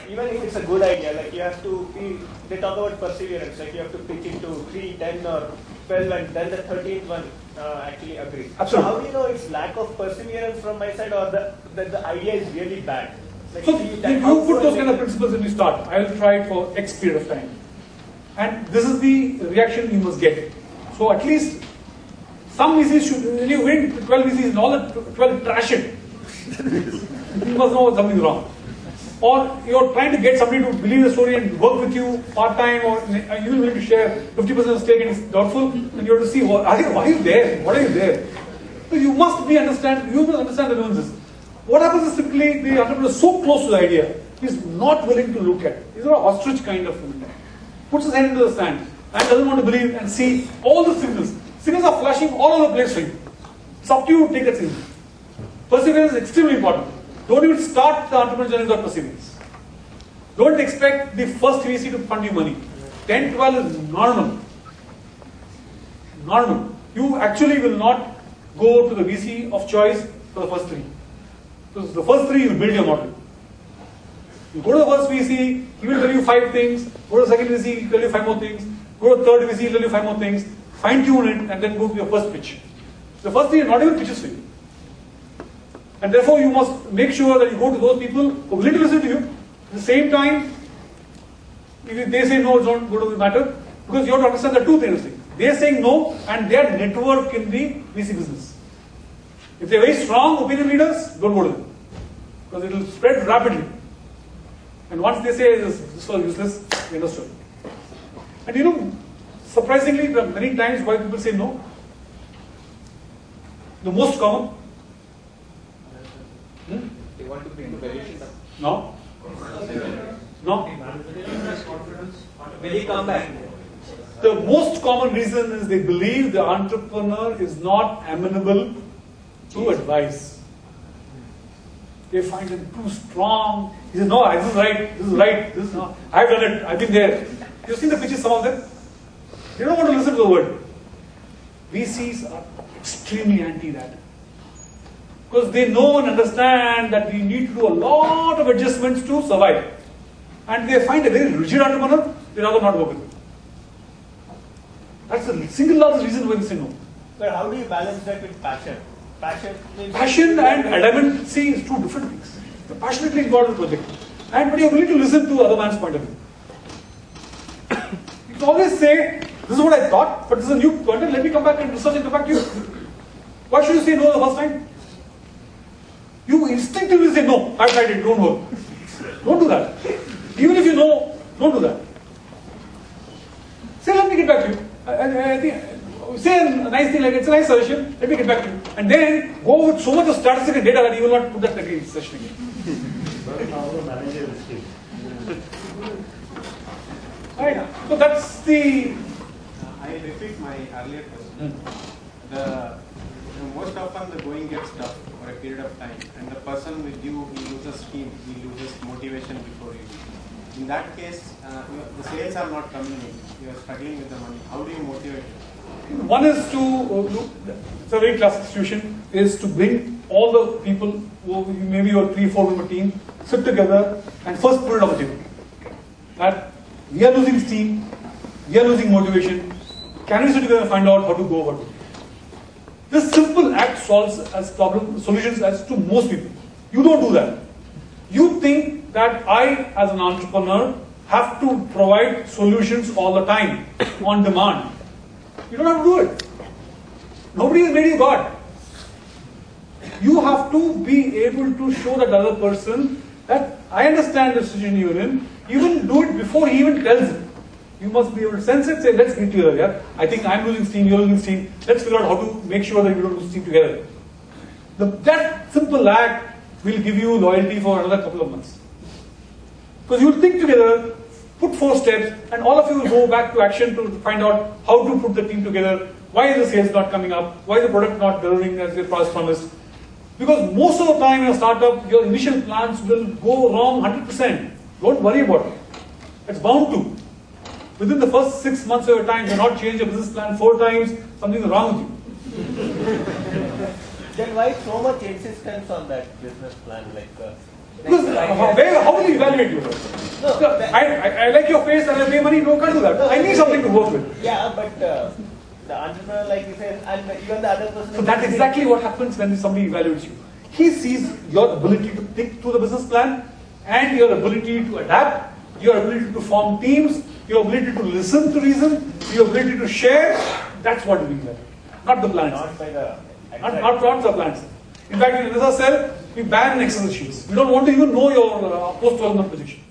even if it's a good idea, like you have to be, they talk about perseverance, like you have to pitch into 3, 10 or 12 and then the 13th one actually agrees. Absolutely. So how do you know it's lack of perseverance from my side or that the idea is really bad? Like, So if you put those kind of principles when you start, I will try it for X period of time. And this is the reaction you must get. So at least some VCs should, when you win 12 VCs and all the 12 trash it, you must know something's wrong. Or you're trying to get somebody to believe the story and work with you part-time, or you're willing to share 50% of stake and it's doubtful, and you have to see, why are you there? What are you there? So you must understand the nuances. What happens is typically the entrepreneur is so close to the idea, he's not willing to look at it. He's an ostrich kind of thing. Puts his head into the sand and doesn't want to believe and see all the signals. Signals are flashing all over the place for you. It's up to you to take that signal. Perseverance is extremely important. Don't even start the entrepreneurial journey without perseverance. Don't expect the first VC to fund you money. 10, 12 is normal. Normal. You actually will not go to the VC of choice for the first 3. So the first 3 you build your model. You go to the first VC, he will tell you 5 things. Go to the second VC, he will tell you 5 more things. Go to the third VC, he will tell you 5 more things. Fine tune it and then go to your first pitch. The first 3 are not even pitches for you. And therefore you must make sure that you go to those people who are willing to listen to you. At the same time, if they say no, it's not going to matter. Because you have to understand the two things. They are saying no and they are network in the VC business. If they are very strong opinion leaders, don't go to them. Because it will spread rapidly. And once they say this was useless, we understood. And you know, surprisingly, there are many times why people say no. The most common. They want to bring the valuation up. No. No. Will he come back? The most common reason is they believe the entrepreneur is not amenable to advice. They find him too strong. He says, no, this is right, this is right, this is not. I've done it, I've been there. You've seen the pitches, some of them? They don't want to listen to the word. VCs are extremely anti that. Because they know and understand that we need to do a lot of adjustments to survive. And they find a very rigid entrepreneur, they rather not work with him. That's the single largest reason why they say no. But how do you balance that with passion? Passion and adamancy is two different things. You're passionately involved in the project. And but you're willing to listen to other man's point of view. You can always say, this is what I thought, but this is a new content, let me come back and research and come back to you. Why should you say no the first time? You instinctively say, no, I've tried it, don't work. Don't do that. Even if you know, don't do that. Say, let me get back to you. I think, say a nice thing like, it's a nice suggestion, let me get back to you. And then go with so much of statistical data that you will not put that again session again. Right. So that's the... I repeat my earlier question. Most often the going gets tough for a period of time, and the person with you, he loses steam, he loses motivation before you. In that case, the sales are not coming in. You are struggling with the money. How do you motivate? One is to, it's a very classic situation, is to bring all the people who maybe your 3-4 member team, sit together and first put it on the table. That we are losing steam, we are losing motivation. Can we sit together and find out how to go about it? This simple act solves solutions as to most people. You don't do that. You think that I, as an entrepreneur, have to provide solutions all the time, on demand. You don't have to do it. Nobody has made you God. You have to be able to show that other person that I understand the situation you're in. You will do it before he even tells it. You must be able to sense it, say, let's get together, yeah? I think I'm losing steam, you're losing steam. Let's figure out how to make sure that we don't lose steam together. That simple act will give you loyalty for another couple of months. Because you'll think together, put 4 steps, and all of you will go back to action to find out how to put the team together. Why is the sales not coming up? Why is the product not delivering as your promised? Because most of the time in a startup, your initial plans will go wrong 100%. Don't worry about it. It's bound to. Within the first 6 months of your time, you've not changed your business plan 4 times, something's wrong with you. Then why so much insistence on that business plan? Like, Because how will you evaluate yourself? No, I like your face and I pay money, no, can't do that. I need something to work with. yeah, but the entrepreneur, like you said, and even the other person. So that's exactly what happens when somebody evaluates you. He sees your ability to think through the business plan and your ability to adapt, your ability to form teams, your ability to listen to reason, your ability to share. That's what we evaluate, not the plan Not itself. by the. Not the plan itself. In fact, in Reserve Cell, we ban Excel sheets. We don't want to even know your post-development position.